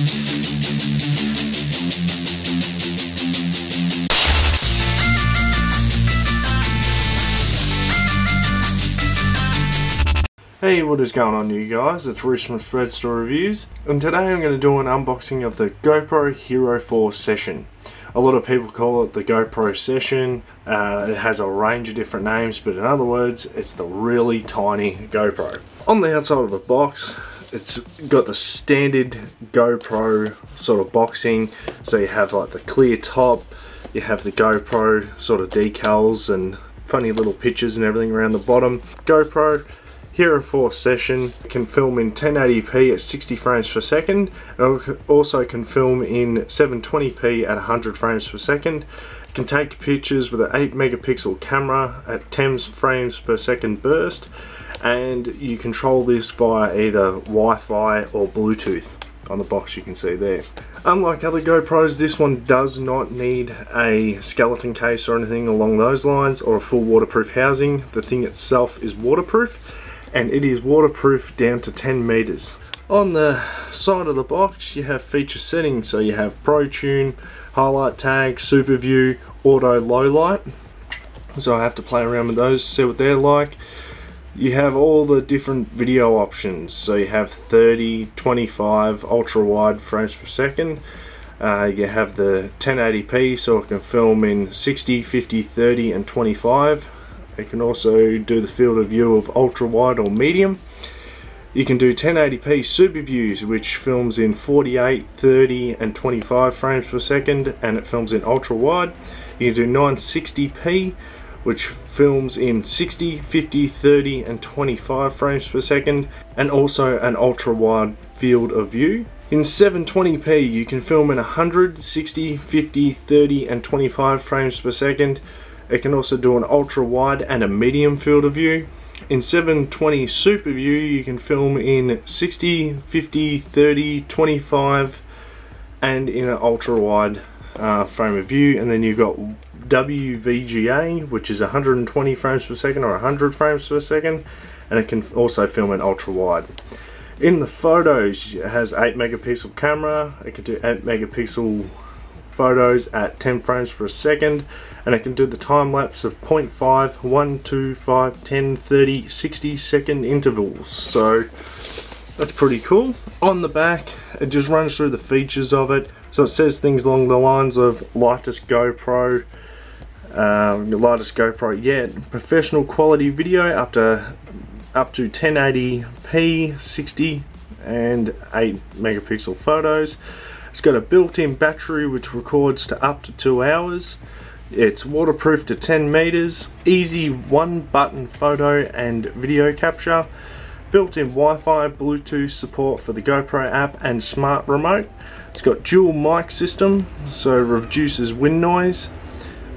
Hey, what is going on you guys? It's Reese from SpedzaReviews, and today I'm going to do an unboxing of the GoPro Hero4 Session. A lot of people call it the GoPro Session. It has a range of different names, but in other words, it's the really tiny GoPro. On the outside of the box, it's got the standard GoPro sort of boxing. So you have like the clear top, you have the GoPro sort of decals and funny little pictures and everything around the bottom. GoPro Hero 4 Session can film in 1080p at 60 frames per second, and also can film in 720p at 100 frames per second. It can take pictures with an 8 megapixel camera at 10 frames per second burst, and you control this via either Wi-Fi or Bluetooth. On the box you can see there. Unlike other GoPros, this one does not need a skeleton case or anything along those lines, or a full waterproof housing. The thing itself is waterproof, and it is waterproof down to 10 meters. On the side of the box you have feature settings, so you have Pro Tune, Highlight Tag, Super View, Auto Low Light. So I have to play around with those to see what they're like. You have all the different video options, so you have 30, 25, ultra wide frames per second. You have the 1080p, so it can film in 60, 50, 30 and 25. It can also do the field of view of ultra wide or medium. You can do 1080p super views, which films in 48, 30 and 25 frames per second, and it films in ultra wide. You can do 960p, which films in 60, 50, 30 and 25 frames per second, and also an ultra wide field of view. In 720p you can film in 100, 60, 50, 30 and 25 frames per second. It can also do an ultra wide and a medium field of view. In 720 super view you can film in 60, 50, 30, 25 and in an ultra wide frame of view. And then you've got WVGA, which is 120 frames per second or 100 frames per second, and it can also film in ultra wide. In the photos, it has 8 megapixel camera. It can do 8 megapixel photos at 10 frames per second, and it can do the time lapse of 0.5, 1, 2, 5, 10, 30, 60 second intervals. So that's pretty cool. On the back it just runs through the features of it. So it says things along the lines of lightest GoPro yet, professional quality video up to 1080p, 60 and 8 megapixel photos. It's got a built-in battery which records to up to 2 hours. It's waterproof to 10 meters, easy one button photo and video capture, built-in Wi-Fi, Bluetooth support for the GoPro app and smart remote. It's got dual mic system, so it reduces wind noise.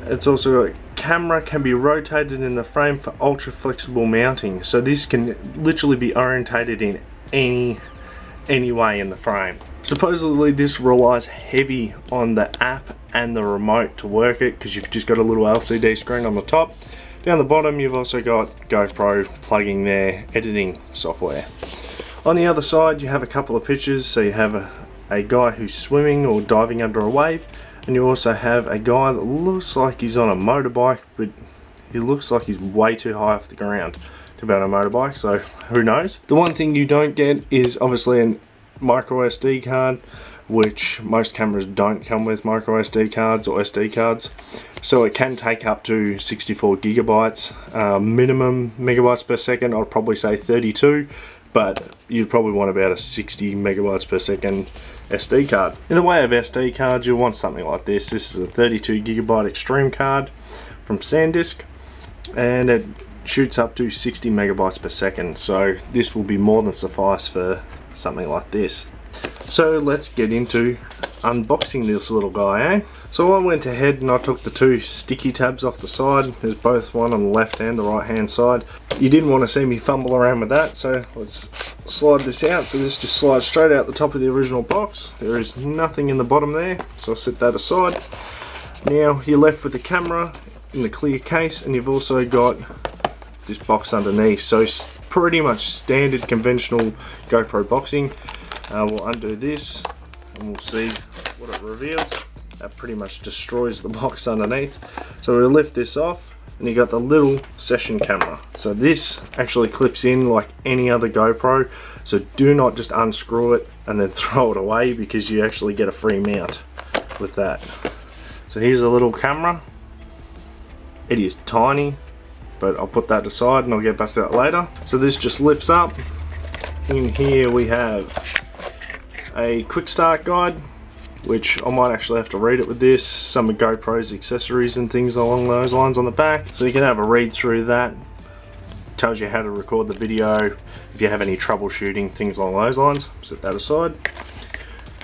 It's also got camera can be rotated in the frame for ultra flexible mounting, so this can literally be orientated in any way in the frame. Supposedly this relies heavy on the app and the remote to work it, because you've just got a little LCD screen on the top. Down the bottom you've also got GoPro plugging their editing software. On the other side you have a couple of pictures, so you have a guy who's swimming or diving under a wave, and you also have a guy that looks like he's on a motorbike, but he looks like he's way too high off the ground to be on a motorbike, so who knows. The one thing you don't get is obviously an micro SD card, which most cameras don't come with micro SD cards or SD cards. So it can take up to 64 gigabytes, minimum megabytes per second. I'd probably say 32, but you'd probably want about a 60 megabytes per second SD card. In the way of SD cards, you'll want something like this. This is a 32 gigabyte extreme card from SanDisk, and it shoots up to 60 megabytes per second, so this will be more than suffice for something like this. So let's get into unboxing this little guy, eh? So I went ahead and I took the two sticky tabs off the side. There's both one on the left and the right hand side. You didn't want to see me fumble around with that, so let's slide this out. So this just slides straight out the top of the original box. There is nothing in the bottom there, so I'll set that aside. Now you're left with the camera in the clear case, and you've also got this box underneath. So pretty much standard conventional GoPro boxing. We'll undo this, and we'll see what it reveals. That pretty much destroys the box underneath. So we'll lift this off, and you got the little session camera. So this actually clips in like any other GoPro, so do not just unscrew it and then throw it away, because you actually get a free mount with that. So here's a little camera. It is tiny, but I'll put that aside and I'll get back to that later. So this just lifts up. In here we have a quick start guide, which I might actually have to read it with this. Some of GoPro's accessories and things along those lines on the back. So you can have a read through that. Tells you how to record the video, if you have any troubleshooting, things along those lines. Set that aside.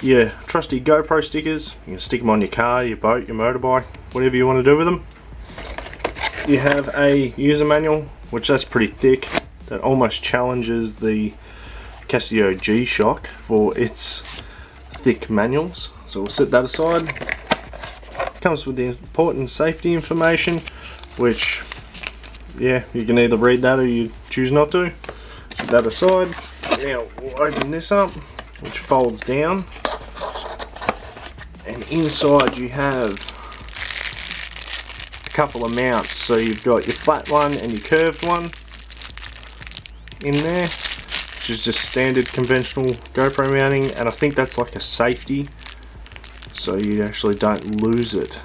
Your trusty GoPro stickers. You can stick them on your car, your boat, your motorbike, whatever you want to do with them. You have a user manual, which that's pretty thick. That almost challenges the Casio G-Shock for its thick manuals. So we'll set that aside. Comes with the important safety information, which, yeah, you can either read that or you choose not to. Set that aside. Now we'll open this up, which folds down, and inside you have a couple of mounts. So you've got your flat one and your curved one in there, which is just standard conventional GoPro mounting, and I think that's like a safety, so you actually don't lose it.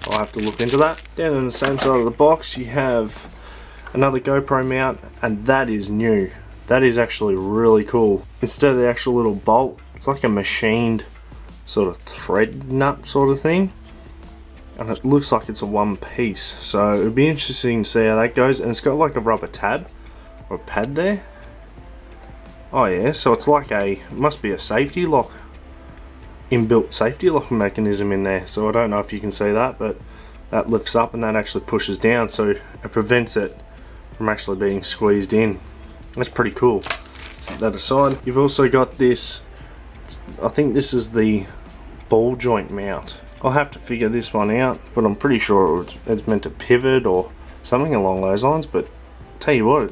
I'll have to look into that. Down on the same side of the box you have another GoPro mount, and that is new. That is actually really cool. Instead of the actual little bolt, it's like a machined sort of thread nut sort of thing, and it looks like it's a one piece. So it would be interesting to see how that goes. And it's got like a rubber tab or a pad there. Oh yeah, so it's like a, it must be a safety lock, inbuilt safety lock mechanism in there. So I don't know if you can see that, but that lifts up and that actually pushes down, so it prevents it from actually being squeezed in. That's pretty cool. Set that aside. You've also got this, I think this is the ball joint mount. I'll have to figure this one out, but I'm pretty sure it's meant to pivot or something along those lines. But tell you what,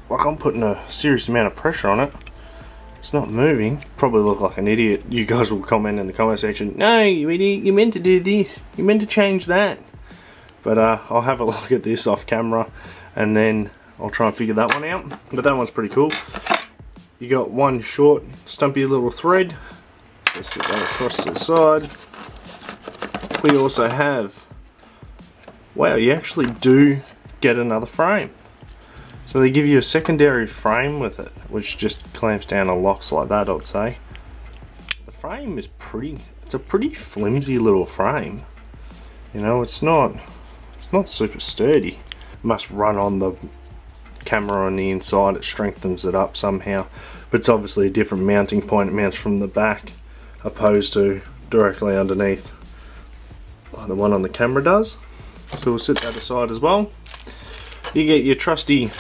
like, I'm putting a serious amount of pressure on it. It's not moving. Probably look like an idiot. You guys will comment in the comment section, no you idiot, you meant to do this, you meant to change that. But I'll have a look at this off camera and then I'll try and figure that one out. But that one's pretty cool. You got one short stumpy little thread. Let's set that across to the side. We also have, wow, you actually do get another frame. So they give you a secondary frame with it, which just clamps down and locks like that, I'd say. The frame is it's a pretty flimsy little frame. You know, it's not super sturdy. It must run on the camera on the inside, it strengthens it up somehow. But it's obviously a different mounting point. It mounts from the back opposed to directly underneath like the one on the camera does. So we'll set that aside as well. You get your trusty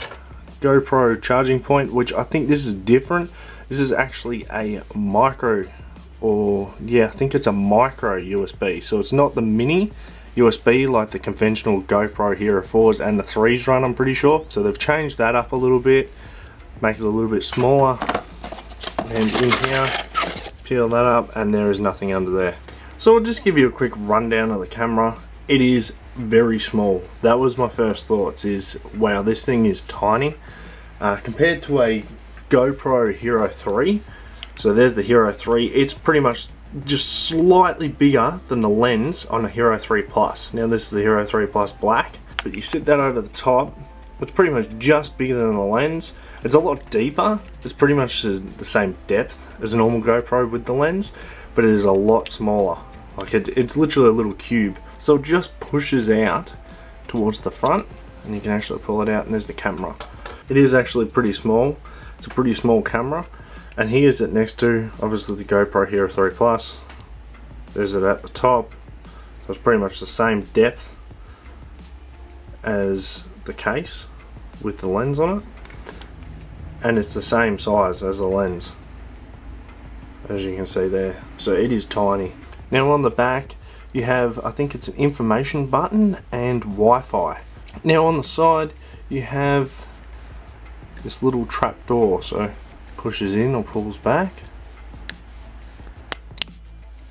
GoPro charging point, which I think this is different. This is actually a micro, or yeah, I think it's a micro USB. So it's not the mini USB like the conventional GoPro Hero 4s and the 3s run, I'm pretty sure. So they've changed that up a little bit, make it a little bit smaller. And in here, peel that up and there is nothing under there. So I'll just give you a quick rundown of the camera. It is very small. That was my first thoughts, is wow, this thing is tiny compared to a GoPro Hero 3. So there's the Hero 3. It's pretty much just slightly bigger than the lens on a Hero 3 Plus. Now this is the Hero 3 Plus Black, but you sit that over the top, it's pretty much just bigger than the lens. It's a lot deeper. It's pretty much the same depth as a normal GoPro with the lens, but it is a lot smaller. Like it's literally a little cube. So it just pushes out towards the front, and you can actually pull it out, and there's the camera. It is actually pretty small. It's a pretty small camera, and here's it next to obviously the GoPro Hero 3 Plus. There's it at the top. So it's pretty much the same depth as the case with the lens on it, and it's the same size as the lens, as you can see there. So it is tiny. Now on the back you have, I think it's an information button and Wi-Fi. Now on the side you have this little trap door, so pushes in or pulls back.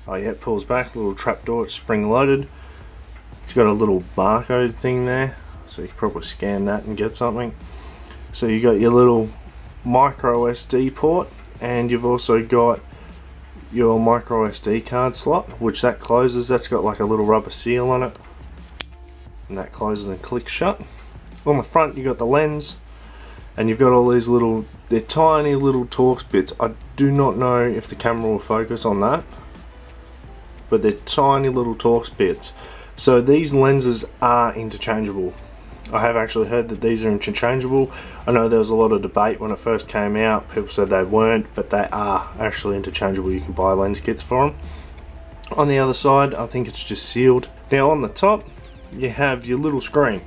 Oh yeah, it pulls back, little trapdoor, it's spring loaded. It's got a little barcode thing there, so you can probably scan that and get something. So you got your little micro SD port, and you've also got your micro SD card slot, which that closes. That's got like a little rubber seal on it, and that closes and clicks shut. On the front you got the lens, and you've got all these little, they're tiny little Torx bits. I do not know if the camera will focus on that, but they're tiny little Torx bits. So these lenses are interchangeable. I have actually heard that these are interchangeable. I know there was a lot of debate when it first came out. People said they weren't, but they are actually interchangeable. You can buy lens kits for them. On the other side, I think it's just sealed. Now on the top, you have your little screen.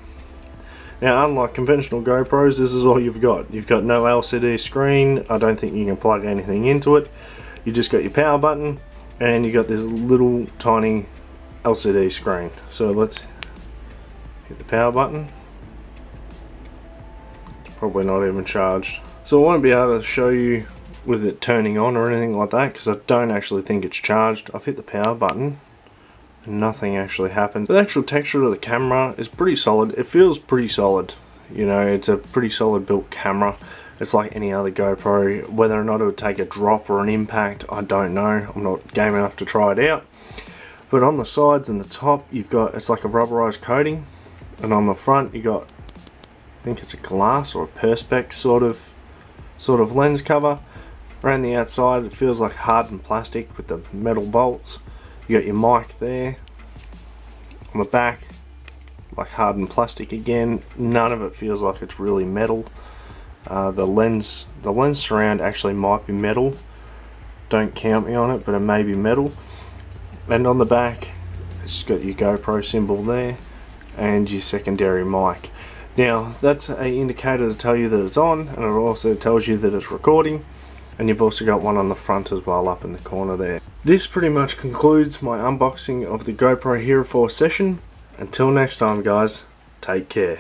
Now unlike conventional GoPros, this is all you've got. You've got no LCD screen. I don't think you can plug anything into it. You just got your power button, and you got this little tiny LCD screen. So let's hit the power button. It's probably not even charged. So I won't be able to show you with it turning on or anything like that, because I don't actually think it's charged. I've hit the power button and nothing actually happened. The actual texture of the camera is pretty solid. It feels pretty solid. You know, it's a pretty solid built camera. It's like any other GoPro. Whether or not it would take a drop or an impact, I don't know. I'm not game enough to try it out. But on the sides and the top, you've got, it's like a rubberized coating, and on the front you got, I think it's a glass or a perspex sort of lens cover. Around the outside it feels like hardened plastic with the metal bolts. You got your mic there. On the back, like hardened plastic again. None of it feels like it's really metal. The lens surround actually might be metal. Don't count me on it, but it may be metal. And on the back, it's got your GoPro symbol there and your secondary mic. Now that's an indicator to tell you that it's on, and it also tells you that it's recording. And you've also got one on the front as well, up in the corner there. This pretty much concludes my unboxing of the GoPro Hero 4 Session. Until next time guys, take care.